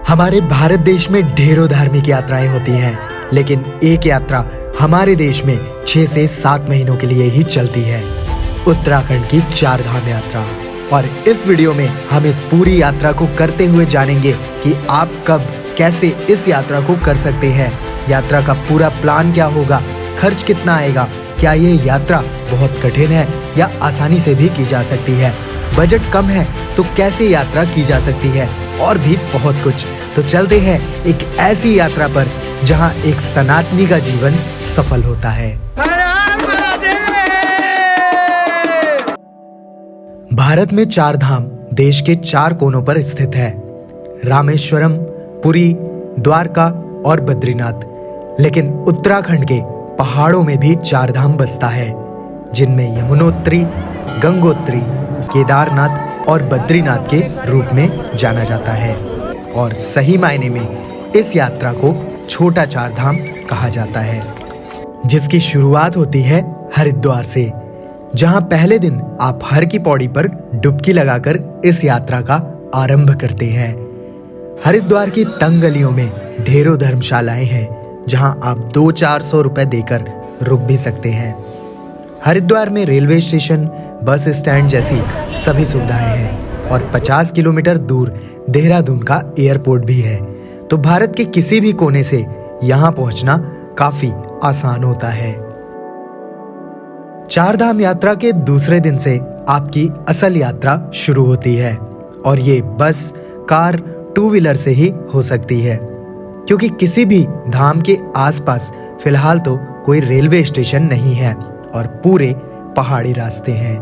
हमारे भारत देश में ढेरों धार्मिक यात्राएं होती हैं, लेकिन एक यात्रा हमारे देश में 6 से 7 महीनों के लिए ही चलती है, उत्तराखंड की चार धाम यात्रा। और इस वीडियो में हम इस पूरी यात्रा को करते हुए जानेंगे कि आप कब कैसे इस यात्रा को कर सकते हैं, यात्रा का पूरा प्लान क्या होगा, खर्च कितना आएगा, क्या ये यात्रा बहुत कठिन है या आसानी से भी की जा सकती है, बजट कम है तो कैसे यात्रा की जा सकती है, और भी बहुत कुछ। तो चलते हैं एक ऐसी यात्रा पर जहां एक सनातनी का जीवन सफल होता है। भारत में चार धाम देश के 4 कोनों पर स्थित है, रामेश्वरम, पुरी, द्वारका और बद्रीनाथ। लेकिन उत्तराखंड के पहाड़ों में भी 4 धाम बसता है, जिनमें यमुनोत्री, गंगोत्री, केदारनाथ और बद्रीनाथ के रूप में जाना जाता है। और सही मायने में इस यात्रा को छोटा चार धाम कहा जाता है, जिसकी शुरुआत होती है हरिद्वार से, जहां पहले दिन आप हर की पौड़ी पर डुबकी लगाकर इस यात्रा का आरंभ करते हैं। हरिद्वार की तंग गलियों में ढेरों धर्मशालाएं हैं, जहां आप 200-400 रुपए देकर रुक भी सकते हैं। हरिद्वार में रेलवे स्टेशन, बस स्टैंड जैसी सभी सुविधाएं हैं और 50 किलोमीटर दूर देहरादून का एयरपोर्ट भी है, तो भारत के किसी भी कोने से यहां पहुंचना काफी आसान होता है। चार धाम यात्रा के दूसरे दिन से आपकी असल यात्रा शुरू होती है, और ये बस, कार, 2 व्हीलर से ही हो सकती है, क्योंकि किसी भी धाम के आसपास फिलहाल तो कोई रेलवे स्टेशन नहीं है और पूरे पहाड़ी रास्ते हैं।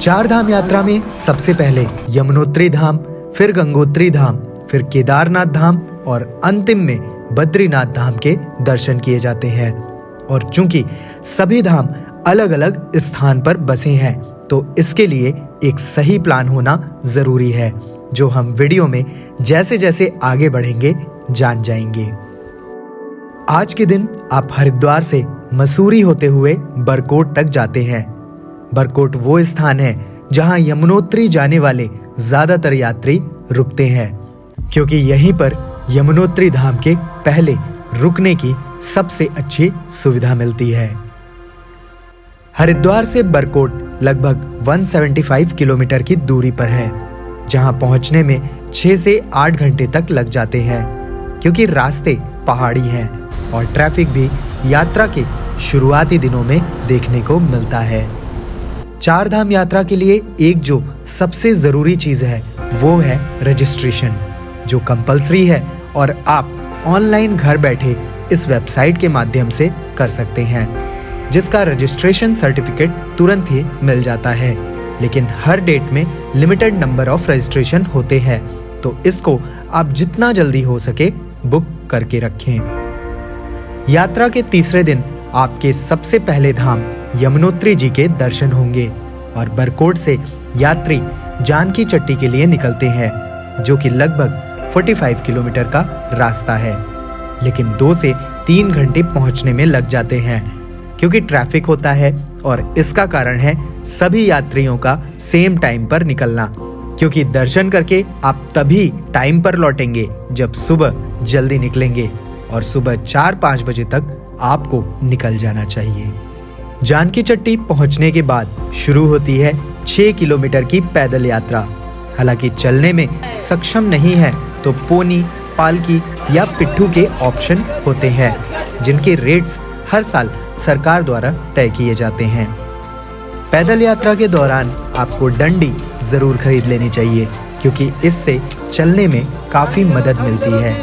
चार धाम यात्रा में सबसे पहले यमुनोत्री धाम, फिर गंगोत्री धाम, फिर केदारनाथ धाम और अंतिम में बद्रीनाथ धाम के दर्शन किए जाते हैं। और चूंकि सभी धाम अलग अलग स्थान पर बसे हैं, तो इसके लिए एक सही प्लान होना जरूरी है, जो हम वीडियो में जैसे जैसे आगे बढ़ेंगे जान जाएंगे। आज के दिन आप हरिद्वार से मसूरी होते हुए बरकोट तक जाते हैं। बरकोट वो स्थान है जहां यमुनोत्री जाने वाले ज्यादातर यात्री रुकते हैं, क्योंकि यहीं पर यमुनोत्री धाम के पहले रुकने की सबसे अच्छी सुविधा मिलती है। हरिद्वार से बरकोट लगभग 175 किलोमीटर की दूरी पर है, जहां पहुंचने में 6 से 8 घंटे तक लग जाते हैं, क्योंकि रास्ते पहाड़ी हैं और ट्रैफिक भी यात्रा के शुरुआती दिनों में देखने को मिलता है। चार धाम यात्रा के लिए एक जो सबसे जरूरी चीज है वो है रजिस्ट्रेशन, जो कंपलसरी है और आप ऑनलाइन घर बैठे इस वेबसाइट के माध्यम से कर सकते हैं, जिसका रजिस्ट्रेशन सर्टिफिकेट तुरंत ही मिल जाता है। लेकिन हर डेट में लिमिटेड नंबर ऑफ रजिस्ट्रेशन होते हैं, तो इसको आप जितना जल्दी हो सके बुक करके रखें। यात्रा के तीसरे दिन आपके सबसे पहले धाम यमुनोत्री जी के दर्शन होंगे और बरकोट से यात्री जानकी चट्टी के लिए निकलते हैं, जो कि लगभग 45 किलोमीटर का रास्ता है, लेकिन 2 से 3 घंटे पहुंचने में लग जाते हैं, क्योंकि ट्रैफिक होता है। और इसका कारण है सभी यात्रियों का सेम टाइम पर निकलना, क्योंकि दर्शन करके आप तभी टाइम पर लौटेंगे जब सुबह जल्दी निकलेंगे, और सुबह 4-5 बजे तक आपको निकल जाना चाहिए। जानकी चट्टी पहुंचने के बाद शुरू होती है 6 किलोमीटर की पैदल यात्रा। हालांकि चलने में सक्षम नहीं है तो पोनी, पालकी या पिट्ठू के ऑप्शन होते हैं, जिनके रेट्स हर साल सरकार द्वारा तय किए जाते हैं। पैदल यात्रा के दौरान आपको डंडी जरूर खरीद लेनी चाहिए, क्योंकि इससे चलने में काफी मदद मिलती है।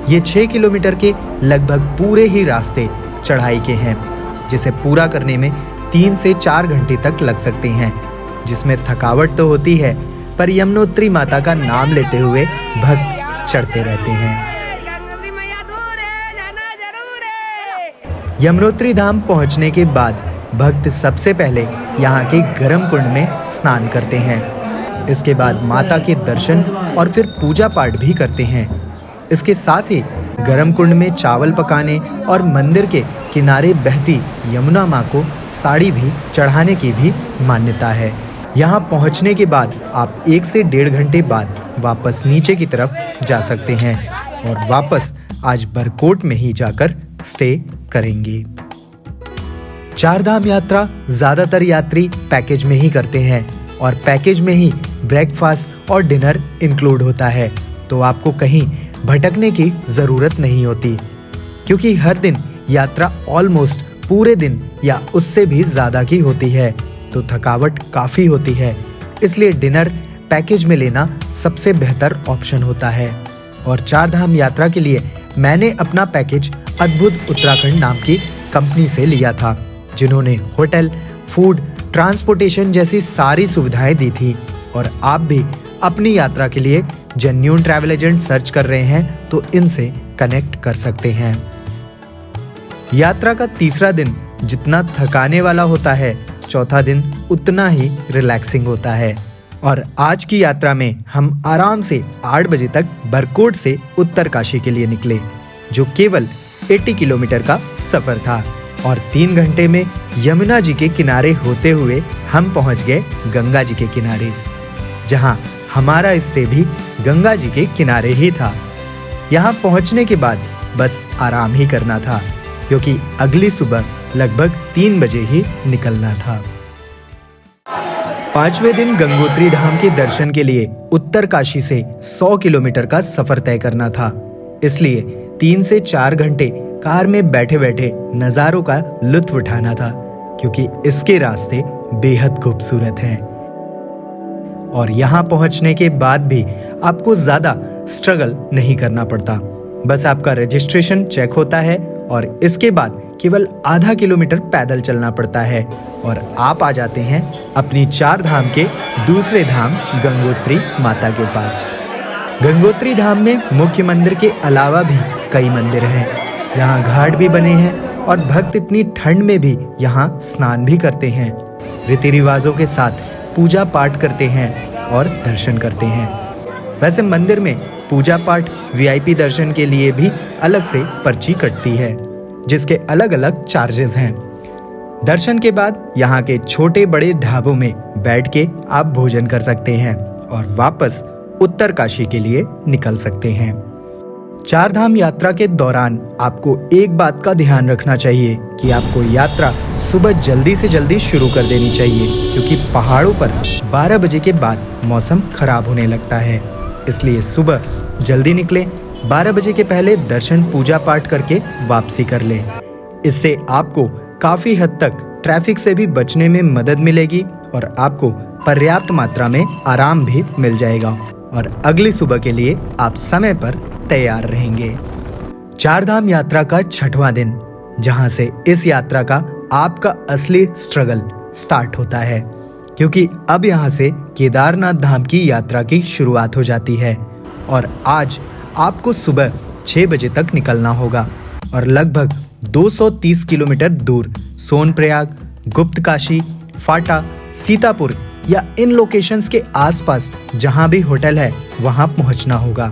ये 6 किलोमीटर के लगभग पूरे ही रास्ते चढ़ाई के हैं, जिसे पूरा करने में 3 से 4 घंटे तक लग सकते हैं, जिसमें थकावट तो होती है, पर यमुनोत्री माता का नाम लेते हुए भक्त चढ़ते रहते हैं। यमुनोत्री धाम पहुंचने के बाद भक्त सबसे पहले यहाँ के गर्म कुंड में स्नान करते हैं। इसके बाद माता के दर्शन और फिर पूजा पाठ भी करते हैं। इसके साथ ही गर्म कुंड में चावल पकाने और मंदिर के किनारे बहती यमुना माँ को साड़ी भी चढ़ाने की भी मान्यता है। यहाँ पहुँचने के बाद आप 1 से 1.5 घंटे बाद वापस नीचे की तरफ जा सकते हैं और वापस आज बरकोट में ही जाकर स्टे करेंगे। चारधाम यात्रा ज़्यादातर यात्री पैकेज में ही करते हैं और पैकेज में ही ब्रेकफास्ट और डिनर इंक्लूड होता है, तो आपको कहीं भटकने की ज़रूरत नहीं होती, क्योंकि हर दिन यात्रा ऑलमोस्ट पूरे दिन या उससे भी ज़्यादा की होती है, तो थकावट काफ़ी होती है। इसलिए डिनर पैकेज में लेना सबसे बेहतर ऑप्शन होता है। और चारधाम यात्रा के लिए मैंने अपना पैकेज अद्भुत उत्तराखंड नाम की कंपनी से लिया था, जिन्होंने होटल, फूड, ट्रांसपोर्टेशन जैसी सारी सुविधाएं दी थी। और आप भी अपनी यात्रा के लिए जेन्युइन ट्रैवल एजेंट सर्च कर रहे हैं तो इनसे कनेक्ट कर सकते हैं। यात्रा का तीसरा दिन जितना थकाने वाला होता है, चौथा दिन उतना ही रिलैक्सिंग होता है। और आज की यात्रा में हम आराम से 8 बजे तक बरकोट से उत्तरकाशी के लिए निकले, जो केवल 80 किलोमीटर का सफर था। और 3 घंटे में यमुना जी के किनारे होते हुए हम पहुंच गए गंगा जी के किनारे, जहां हमारा स्टे भी गंगा जी के किनारे ही था। यहां पहुंचने के बाद बस आराम ही करना था, क्योंकि अगली सुबह लगभग 3 बजे ही निकलना था। 5वें दिन गंगोत्री धाम के दर्शन के लिए उत्तरकाशी से 100 किलोमीटर का सफर तय करना था। इसलिए 3 से 4 घंटे कार में बैठे बैठे नज़ारों का लुत्फ उठाना था, क्योंकि इसके रास्ते बेहद खूबसूरत हैं। और यहाँ पहुँचने के बाद भी आपको ज़्यादा स्ट्रगल नहीं करना पड़ता। बस आपका रजिस्ट्रेशन चेक होता है और इसके बाद केवल आधा किलोमीटर पैदल चलना पड़ता है और आप आ जाते हैं अपनी चार धाम के दूसरे धाम गंगोत्री माता के पास। गंगोत्री धाम में मुख्य मंदिर के अलावा भी कई मंदिर हैं। यहाँ घाट भी बने हैं और भक्त इतनी ठंड में भी यहाँ स्नान भी करते हैं। रीति रिवाजों के साथ पूजा पाठ करते हैं और दर्शन करते हैं। वैसे मंदिर में पूजा पाठ वीआईपी दर्शन के लिए भी अलग से पर्ची कटती है, जिसके अलग अलग चार्जेस हैं। दर्शन के बाद यहाँ के छोटे बड़े ढाबों में बैठ के आप भोजन कर सकते हैं और वापस उत्तरकाशी के लिए निकल सकते हैं। चारधाम यात्रा के दौरान आपको एक बात का ध्यान रखना चाहिए कि आपको यात्रा सुबह जल्दी से जल्दी शुरू कर देनी चाहिए, क्योंकि पहाड़ों पर 12 बजे के बाद मौसम खराब होने लगता है। इसलिए सुबह जल्दी निकलें, 12 बजे के पहले दर्शन पूजा पाठ करके वापसी कर लें। इससे आपको काफ़ी हद तक ट्रैफिक से भी बचने में मदद मिलेगी और आपको पर्याप्त मात्रा में आराम भी मिल जाएगा और अगली सुबह के लिए आप समय पर तैयार रहेंगे। चारधाम यात्रा का 6वां दिन, जहां से इस यात्रा का आपका असली स्ट्रगल स्टार्ट होता है, क्योंकि अब यहां से केदारनाथ धाम की यात्रा की शुरुआत हो जाती है। और आज आपको सुबह 6 बजे तक निकलना होगा और लगभग 230 किलोमीटर दूर सोनप्रयाग, गुप्तकाशी, फाटा, सीतापुर या इन लोकेशंस के आसपास जहां भी होटल है वहां पहुंचना होगा।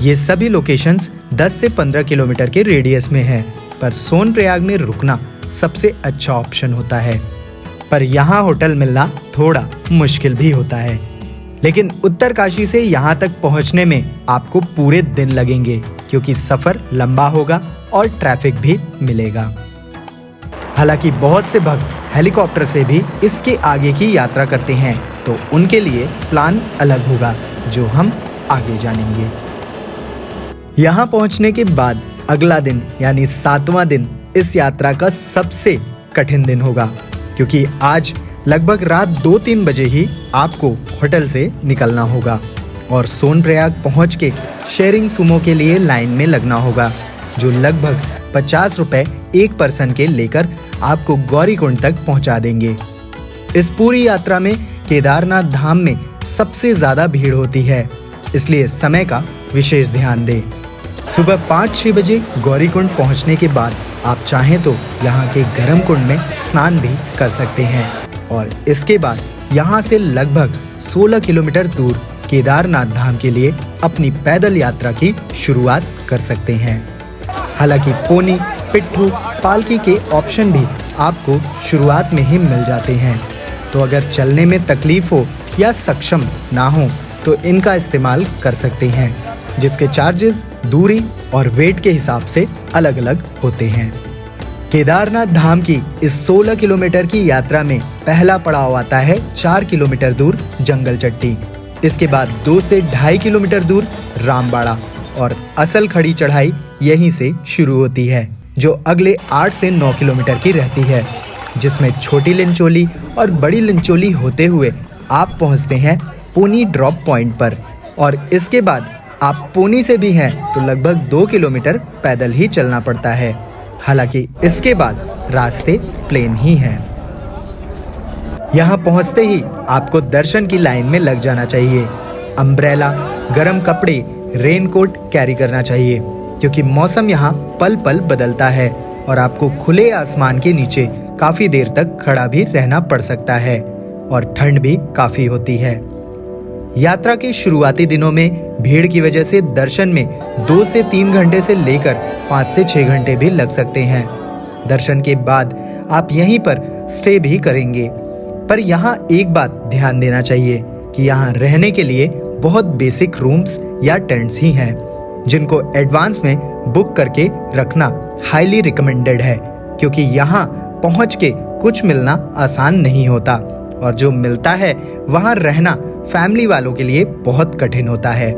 ये सभी लोकेशंस 10 से 15 किलोमीटर के रेडियस में है, पर सोनप्रयाग में रुकना सबसे अच्छा ऑप्शन होता है। पर यहाँ होटल मिलना थोड़ा मुश्किल भी होता है। लेकिन उत्तरकाशी से यहाँ तक पहुँचने में आपको पूरे दिन लगेंगे, क्योंकि सफ़र लंबा होगा और ट्रैफिक भी मिलेगा। हालांकि बहुत से भक्त हेलीकॉप्टर से भी इसके आगे की यात्रा करते हैं, तो उनके लिए प्लान अलग होगा, जो हम आगे जानेंगे। यहाँ पहुँचने के बाद अगला दिन यानी 7वां दिन इस यात्रा का सबसे कठिन दिन होगा, क्योंकि आज लगभग रात 2-3 बजे ही आपको होटल से निकलना होगा और सोनप्रयाग पहुँच के शेयरिंग सुमो के लिए लाइन में लगना होगा, जो लगभग 50 रुपए एक पर्सन के लेकर आपको गौरीकुंड तक पहुंचा देंगे। इस पूरी यात्रा में केदारनाथ धाम में सबसे ज़्यादा भीड़ होती है, इसलिए समय का विशेष ध्यान दें। सुबह 5-6 बजे गौरीकुंड पहुंचने के बाद आप चाहें तो यहाँ के गर्म कुंड में स्नान भी कर सकते हैं और इसके बाद यहाँ से लगभग 16 किलोमीटर दूर केदारनाथ धाम के लिए अपनी पैदल यात्रा की शुरुआत कर सकते हैं। हालांकि पोनी, पिट्ठू, पालकी के ऑप्शन भी आपको शुरुआत में ही मिल जाते हैं, तो अगर चलने में तकलीफ हो या सक्षम ना हो तो इनका इस्तेमाल कर सकते हैं, जिसके चार्जेस दूरी और वेट के हिसाब से अलग अलग होते हैं। केदारनाथ धाम की इस 16 किलोमीटर की यात्रा में पहला पड़ाव आता है 4 किलोमीटर दूर जंगल चट्टी। इसके बाद 2 से 2.5 किलोमीटर दूर रामबाड़ा और असल खड़ी चढ़ाई यहीं से शुरू होती है, जो अगले 8 से 9 किलोमीटर की रहती है, जिसमें छोटी लिंचोली और बड़ी लिंचोली होते हुए आप पहुंचते हैं पोनी ड्रॉप पॉइंट पर। और इसके बाद आप पोनी से भी हैं तो लगभग 2 किलोमीटर पैदल ही चलना पड़ता है। हालांकि इसके बाद रास्ते प्लेन ही हैं। यहाँ पहुँचते ही आपको दर्शन की लाइन में लग जाना चाहिए। अम्ब्रेला, गर्म कपड़े, रेनकोट कैरी करना चाहिए, क्योंकि मौसम यहाँ पल पल बदलता है और आपको खुले आसमान के नीचे काफी देर तक खड़ा भी रहना पड़ सकता है और ठंड भी काफी होती है। यात्रा के शुरुआती दिनों में भीड़ की वजह से दर्शन में 2 से 3 घंटे से लेकर 5 से 6 घंटे भी लग सकते हैं। दर्शन के बाद आप यहीं पर स्टे भी करेंगे, पर यहाँ एक बात ध्यान देना चाहिए कि यहाँ रहने के लिए बहुत बेसिक रूम्स या टेंट्स ही हैं, जिनको एडवांस में बुक करके रखना हाईली रिकमेंडेड है, क्योंकि यहाँ पहुँच के कुछ मिलना आसान नहीं होता और जो मिलता है वहाँ रहना फैमिली वालों के लिए बहुत कठिन होता है।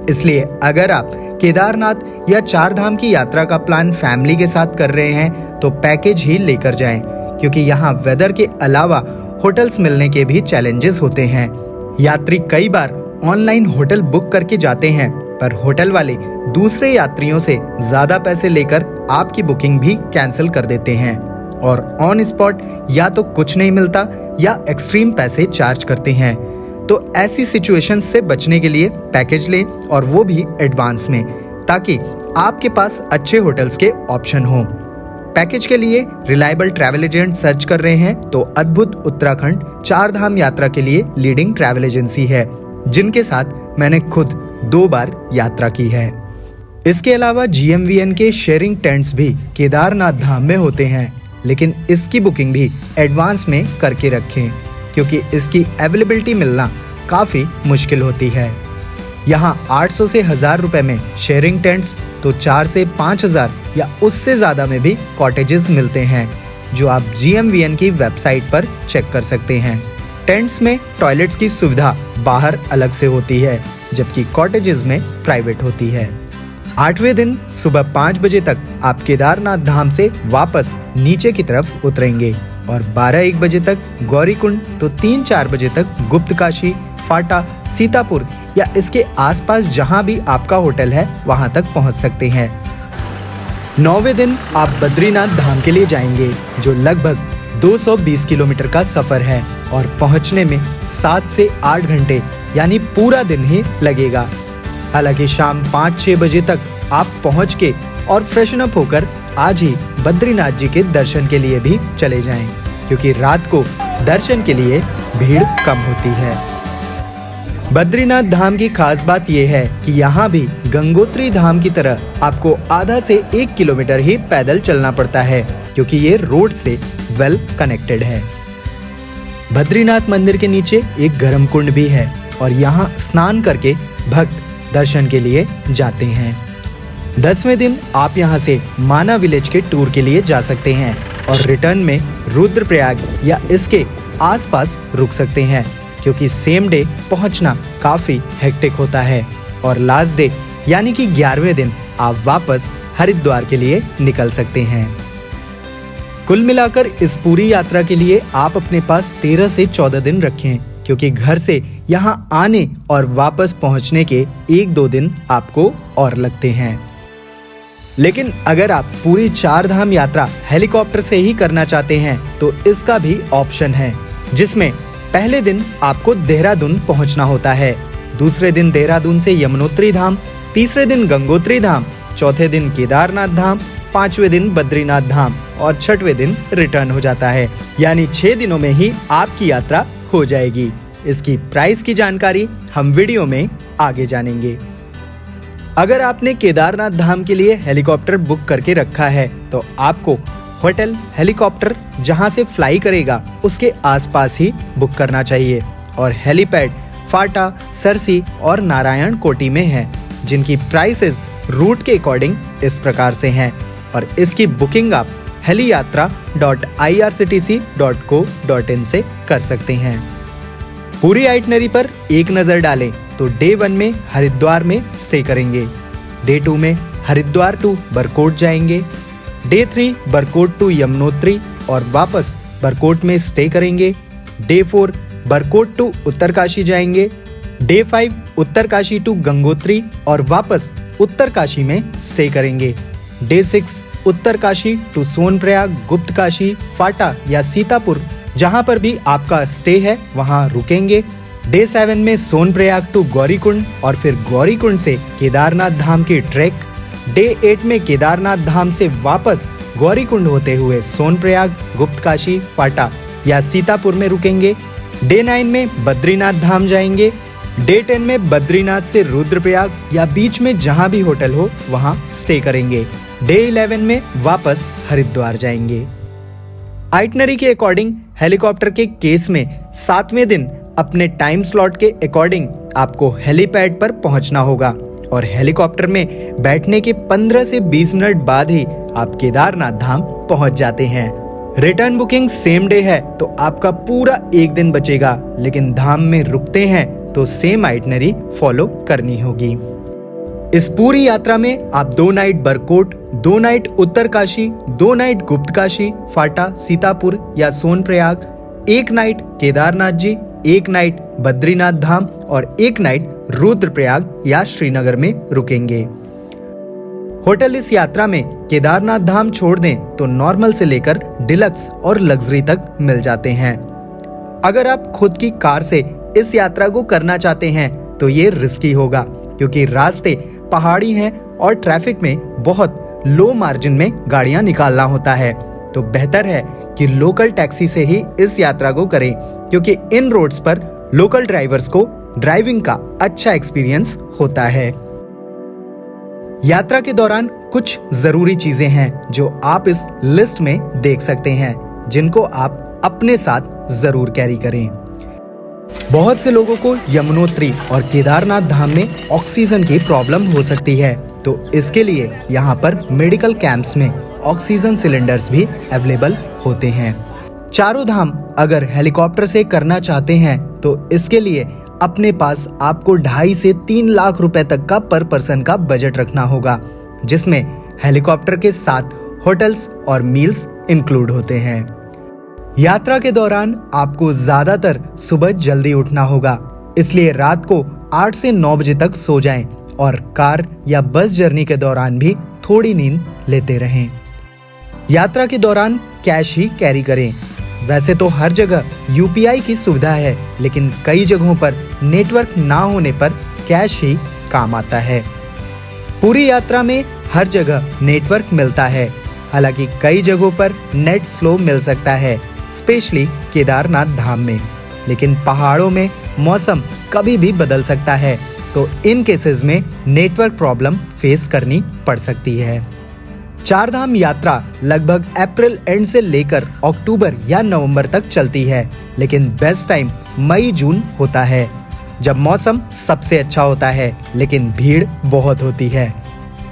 इसलिए अगर आप केदारनाथ या 4 धाम की यात्रा का प्लान फैमिली के साथ कर रहे हैं तो पैकेज ही लेकर जाएं, क्योंकि यहाँ वेदर के अलावा होटल्स मिलने के भी चैलेंजेस होते हैं। यात्री कई बार ऑनलाइन होटल बुक करके जाते हैं, पर होटल वाले दूसरे यात्रियों से ज्यादा पैसे लेकर आपकी बुकिंग भी कैंसिल कर देते हैं और ऑन स्पॉट या तो कुछ नहीं मिलता या एक्सट्रीम पैसे चार्ज करते हैं। तो ऐसी सिचुएशन से बचने के लिए पैकेज लें, और वो भी एडवांस में, ताकि आपके पास अच्छे होटल्स के ऑप्शन हो। पैकेज के लिए रिलायबल ट्रैवल एजेंट सर्च कर रहे हैं तो अद्भुत उत्तराखंड 4 धाम यात्रा के लिए लीडिंग ट्रैवल एजेंसी है, जिनके साथ मैंने खुद 2 बार यात्रा की है। इसके अलावा GMVN के शेयरिंग टेंट्स भी केदारनाथ धाम में होते हैं, लेकिन इसकी बुकिंग भी एडवांस में करके रखें, क्योंकि इसकी अवेलेबिलिटी मिलना काफी मुश्किल होती है। यहाँ 800 से 1000 रुपए में शेयरिंग टेंट्स तो 4 से 5000 या उससे ज्यादा में भी कॉटेजेस मिलते हैं, जो आप GMVN की वेबसाइट पर चेक कर सकते हैं। टेंट्स में टॉयलेट्स की सुविधा बाहर अलग से होती है, जबकि कॉटेजेस में प्राइवेट होती है। 8वें दिन सुबह 5 बजे तक आप केदारनाथ धाम से वापस नीचे की तरफ उतरेंगे और 12-1 बजे तक गौरीकुंड तो 3-4 बजे तक गुप्तकाशी, फाटा, सीतापुर या इसके आसपास जहां भी आपका होटल है वहां तक पहुंच सकते हैं। 9वें दिन आप बद्रीनाथ धाम के लिए जाएंगे, जो लगभग 220 किलोमीटर का सफर है और पहुंचने में 7 से 8 घंटे यानी पूरा दिन ही लगेगा। हालांकि शाम 5-6 बजे तक आप पहुंच के और फ्रेशन अप होकर आज ही बद्रीनाथ जी के दर्शन के लिए भी चले जाएं, क्योंकि रात को दर्शन के लिए भीड़ कम होती है। बद्रीनाथ धाम की खास बात यह है कि यहाँ भी गंगोत्री धाम की तरह आपको आधा से 1 किलोमीटर ही पैदल चलना पड़ता है, क्योंकि ये रोड से वेल कनेक्टेड है। बद्रीनाथ मंदिर के नीचे एक गर्म कुंड भी है और यहाँ स्नान करके भक्त दर्शन के लिए जाते हैं। 10वें दिन आप यहाँ से माना विलेज के टूर के लिए जा सकते हैं और रिटर्न में रुद्रप्रयाग या इसके आसपास रुक सकते हैं, क्योंकि सेम डे पहुँचना काफी हेक्टिक होता है और लास्ट डे यानी कि 11वें दिन आप वापस हरिद्वार के लिए निकल सकते हैं। कुल मिलाकर इस पूरी यात्रा के लिए आप अपने पास 13 से 14 दिन रखें, क्योंकि घर से यहाँ आने और वापस पहुँचने के 1-2 दिन आपको और लगते हैं। लेकिन अगर आप पूरी 4 धाम यात्रा हेलीकॉप्टर से ही करना चाहते हैं तो इसका भी ऑप्शन है, जिसमें पहले दिन आपको देहरादून पहुंचना होता है, दूसरे दिन देहरादून से यमुनोत्री धाम, तीसरे दिन गंगोत्री धाम, चौथे दिन केदारनाथ धाम, 5वें दिन बद्रीनाथ धाम और 6वें दिन रिटर्न हो जाता है। यानी 6 दिनों में ही आपकी यात्रा हो जाएगी। इसकी प्राइस की जानकारी हम वीडियो में आगे जानेंगे। अगर आपने केदारनाथ धाम के लिए हेलीकॉप्टर बुक करके रखा है तो आपको होटल हेलीकॉप्टर जहां से फ्लाई करेगा उसके आसपास ही बुक करना चाहिए और हेलीपैड फाटा, सरसी और नारायण कोटी में है, जिनकी प्राइसेस रूट के अकॉर्डिंग इस प्रकार से हैं और इसकी बुकिंग आप heliyatra.irctc.co.in से कर सकते हैं। पूरी आइटनरी पर एक नज़र डालें तो डे 1 में हरिद्वार में स्टे करेंगे, डे 2 में हरिद्वार टू बरकोट जाएंगे, डे 3 बरकोट टू यमुनोत्री और वापस बरकोट में स्टे करेंगे, डे 4 बरकोट टू उत्तरकाशी जाएंगे, डे 5 उत्तरकाशी टू गंगोत्री और वापस उत्तरकाशी में स्टे करेंगे, डे 6 उत्तरकाशी टू सोनप्रयाग, गुप्तकाशी, फाटा या सीतापुर जहां पर भी आपका स्टे है वहां रुकेंगे, डे 7 में सोनप्रयाग टू गौरीकुंड और फिर गौरीकुंड से केदारनाथ धाम की ट्रैक, डे 8 में केदारनाथ धाम से वापस गौरीकुंड होते हुए सोनप्रयाग, गुप्तकाशी, फाटा या सीतापुर में रुकेंगे, डे 9 में बद्रीनाथ धाम जाएंगे, डे 10 में बद्रीनाथ से रुद्रप्रयाग या बीच में जहां भी होटल हो वहां स्टे करेंगे, डे 11 में वापस हरिद्वार जाएंगे। आइटनरी के अकॉर्डिंग हेलीकॉप्टर के केस में 7वें दिन अपने टाइम स्लॉट के अकॉर्डिंग आपको हेलीपैड पर पहुंचना होगा और हेलीकॉप्टर में बैठने के 15 से 20 मिनट बाद ही आप केदारनाथ धाम पहुंच जाते हैं। रिटर्न बुकिंग सेम डे है तो आपका पूरा एक दिन बचेगा, लेकिन धाम में रुकते हैं तो सेम आइटनरी फॉलो करनी होगी। इस पूरी यात्रा में आप 2 night Barkot, 2 night Uttarkashi, 2 night Guptkashi, Phata, Sitapur या सोनप्रयाग, 1 नाइट केदारनाथ जी, 1 नाइट बद्रीनाथ धाम और 1 नाइट रुद्रप्रयाग या श्रीनगर में रुकेंगे। होटल इस यात्रा में केदारनाथ धाम छोड़ दें तो नॉर्मल से लेकर डिलक्स और लग्जरी तक मिल जाते हैं। अगर आप खुद की कार से इस यात्रा को करना चाहते हैं तो ये रिस्की होगा, क्योंकि रास्ते पहाड़ी हैं और ट्रैफिक में बहुत लो मार्जिन में गाड़ियां निकालना होता है। तो बेहतर है कि लोकल टैक्सी से ही इस यात्रा को करें, क्योंकि इन रोड्स पर लोकल ड्राइवर्स को ड्राइविंग का अच्छा एक्सपीरियंस होता है। यात्रा के दौरान कुछ जरूरी चीजें हैं जो आप इस लिस्ट में देख सकते हैं, जिनको आप अपने साथ जरूर कैरी करें। बहुत से लोगों को यमुनोत्री और केदारनाथ धाम में ऑक्सीजन की प्रॉब्लम हो सकती है, तो इसके लिए यहाँ पर मेडिकल कैंप्स में ऑक्सीजन सिलेंडर्स भी अवेलेबल होते हैं। चारों धाम अगर हेलीकॉप्टर से करना चाहते हैं तो इसके लिए अपने पास आपको 2.5 से 3 लाख रुपए तक का पर पर्सन का बजट रखना होगा, जिसमें हेलीकॉप्टर के साथ होटल्स और मील्स इंक्लूड होते हैं। यात्रा के दौरान आपको ज्यादातर सुबह जल्दी उठना होगा, इसलिए रात को 8 से 9 बजे तक सो जाएं और कार या बस जर्नी के दौरान भी थोड़ी नींद लेते रहें। यात्रा के दौरान कैश ही कैरी करें। वैसे तो हर जगह यूपीआई की सुविधा है, लेकिन कई जगहों पर नेटवर्क ना होने पर कैश ही काम आता है। पूरी यात्रा में हर जगह नेटवर्क मिलता है, हालांकि कई जगहों पर नेट स्लो मिल सकता है, स्पेशली केदारनाथ धाम में, लेकिन पहाड़ों में मौसम कभी भी बदल सकता है, तो इन केसेस में नेटवर्क प्रॉब्लम फेस करनी पड़ सकती है। चार धाम यात्रा लगभग अप्रैल एंड से लेकर अक्टूबर या नवंबर तक चलती है, लेकिन बेस्ट टाइम मई जून होता है, जब मौसम सबसे अच्छा होता है, लेकिन भीड़ बहुत होती है।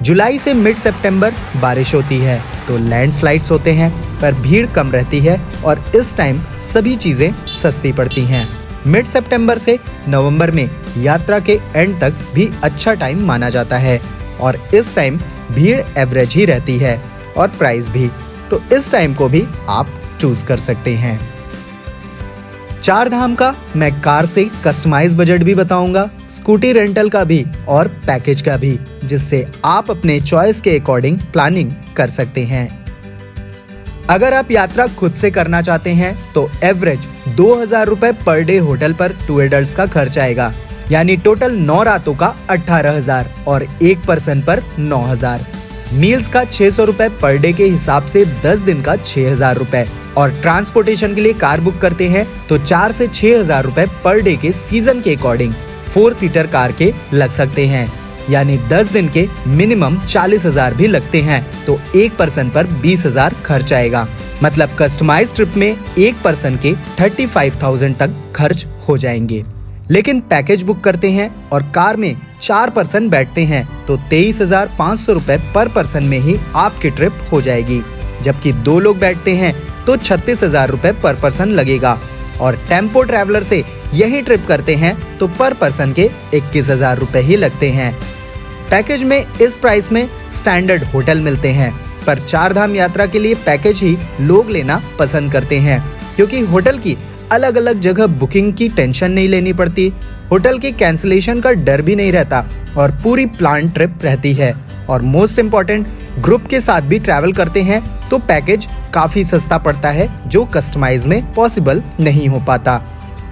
जुलाई से मिड सितंबर बारिश होती है तो लैंडस्लाइड्स होते हैं, पर भीड़ कम रहती है और इस टाइम सभी चीजें सस्ती पड़ती हैं। मिड सितंबर से नवंबर में यात्रा के एंड तक भी अच्छा टाइम माना जाता है और इस टाइम भीड़ एवरेज ही रहती है और प्राइस भी, तो इस टाइम को भी आप चूज कर सकते हैं। चार धाम का मैं कार से कस्टमाइज बजट भी बताऊंगा, स्कूटी रेंटल का भी और पैकेज का भी, जिससे आप अपने चॉइस के अकॉर्डिंग प्लानिंग कर सकते हैं। अगर आप यात्रा खुद से करना चाहते हैं तो एवरेज 2000 रुपए पर डे होटल पर 2 एडल्ट्स का खर्च आएगा, यानी टोटल 9 रातों का 18,000 और 1 पर्सन पर 9,000। मील्स का 600 रुपए पर डे के हिसाब से 10 दिन का 6,000 रुपए, और ट्रांसपोर्टेशन के लिए कार बुक करते हैं तो 4 से 6,000 रुपए पर डे के सीजन के अकॉर्डिंग 4 सीटर कार के लग सकते हैं, यानी 10 दिन के मिनिमम 40,000 भी लगते हैं, तो 1 पर्सन पर 20,000 खर्च आएगा। मतलब कस्टमाइज ट्रिप में 1 पर्सन के 35,000 तक खर्च हो जाएंगे। लेकिन पैकेज बुक करते हैं और कार में 4 पर्सन बैठते हैं तो 23,500 रुपए पर पर्सन में ही आपकी ट्रिप हो जाएगी। जबकि 2 लोग बैठते हैं तो 36,000 रुपए पर पर्सन लगेगा और टेम्पो ट्रैवलर से यही ट्रिप करते हैं तो पर पर्सन के 21,000 रुपए ही लगते हैं। पैकेज में इस प्राइस में स्टैंडर्ड होटल मिलते हैं, पर 4 धाम यात्रा के लिए पैकेज ही लोग लेना पसंद करते हैं क्योंकि होटल की अलग अलग जगह बुकिंग की टेंशन नहीं लेनी पड़ती, होटल की कैंसिलेशन का डर भी नहीं रहता और पूरी प्लान ट्रिप रहती है। और मोस्ट इम्पोर्टेंट, ग्रुप के साथ भी ट्रैवल करते हैं तो पैकेज काफी सस्ता पड़ता है जो कस्टमाइज में पॉसिबल नहीं हो पाता।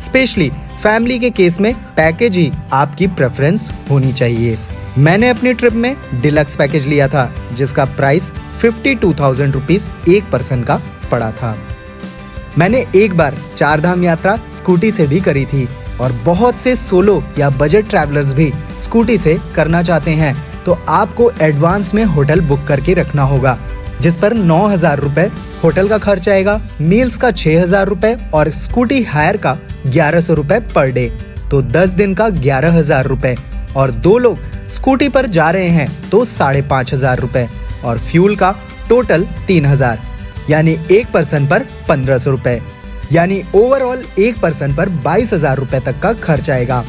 स्पेशली फैमिली के केस में पैकेज ही आपकी प्रेफरेंस होनी चाहिए। मैंने अपनी ट्रिप में डिलक्स पैकेज लिया था जिसका प्राइस 52,000 रुपीज एक पर्सन का पड़ा था। मैंने एक बार 4 धाम यात्रा स्कूटी से भी करी थी और बहुत से सोलो या बजट ट्रैवलर्स भी स्कूटी से करना चाहते हैं तो आपको एडवांस में होटल बुक करके रखना होगा, जिस पर 9,000 रुपए होटल का खर्च आएगा, मील्स का 6,000 रुपए और स्कूटी हायर का 1,100 रुपए पर डे, तो 10 दिन का 11,000 रुपए। और 2 लोग स्कूटी पर जा रहे हैं तो 5,500 रुपए और फ्यूल का टोटल 3,000, यानी एक पर्सन पर 1,500 रुपए, यानी ओवरऑल एक पर्सन पर 22,000 रुपए तक का खर्च आएगा।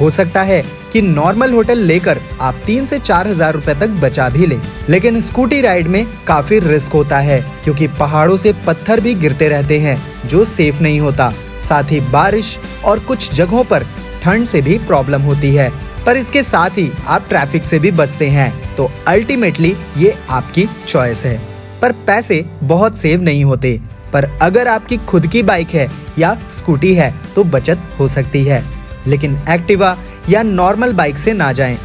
हो सकता है कि नॉर्मल होटल लेकर आप 3 से 4,000 रुपए तक बचा भी लें, लेकिन स्कूटी राइड में काफी रिस्क होता है क्योंकि पहाड़ों से पत्थर भी गिरते रहते हैं जो सेफ नहीं होता। साथ ही बारिश और कुछ जगहों पर ठंड से भी प्रॉब्लम होती है, पर इसके साथ ही आप ट्रैफिक से भी बचते हैं। तो अल्टीमेटली ये आपकी चॉइस है, पर पैसे बहुत सेव नहीं होते। पर अगर आपकी खुद की बाइक है या स्कूटी है तो बचत हो सकती है, लेकिन एक्टिवा या नॉर्मल बाइक से ना जाएं।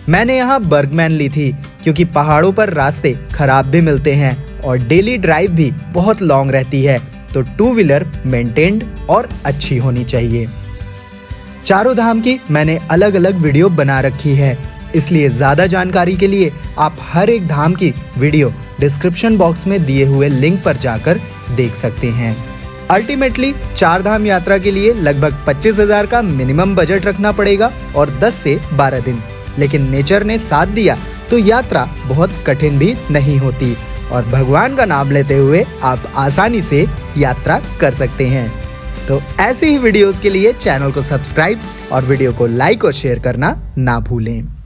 मैंने यहाँ बर्गमैन ली थी क्योंकि पहाड़ों पर रास्ते खराब भी मिलते हैं और डेली ड्राइव भी बहुत लॉन्ग रहती है, तो 2 व्हीलर मेंटेन्ड और अच्छी होनी चाहिए। चारों धाम की मैंने अलग अलग वीडियो बना रखी है, इसलिए ज्यादा जानकारी के लिए आप हर एक धाम की वीडियो डिस्क्रिप्शन बॉक्स में दिए हुए लिंक पर जाकर देख सकते हैं। अल्टीमेटली 4 धाम यात्रा के लिए लगभग 25,000 का मिनिमम बजट रखना पड़ेगा और 10 से 12 दिन, लेकिन नेचर ने साथ दिया तो यात्रा बहुत कठिन भी नहीं होती और भगवान का नाम लेते हुए आप आसानी से यात्रा कर सकते हैं। तो ऐसे ही वीडियोस के लिए चैनल को सब्सक्राइब और वीडियो को लाइक और शेयर करना ना भूलें।